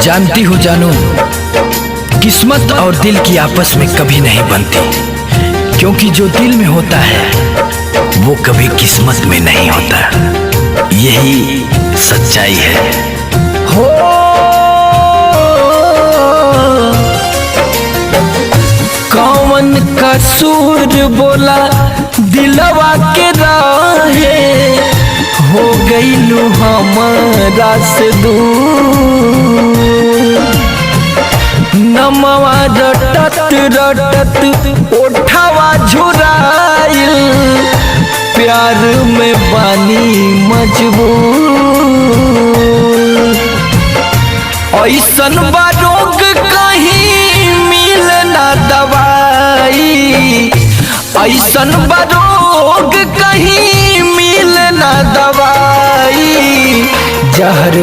जानती हो जानू, किस्मत और दिल की आपस में कभी नहीं बनती, क्योंकि जो दिल में होता है वो कभी किस्मत में नहीं होता। यही सच्चाई है। हो कौन कसूर बोला दिलवा के राहे, हो गईलू हमारा से दूर। नमवा रटत रटत ओठवा झुराइल, प्यार में बानी मजबूर। ऐसन बारोग कहीं मिले ना दवाई, ऐसन बारोग कहीं मिले ना दवाई। जहर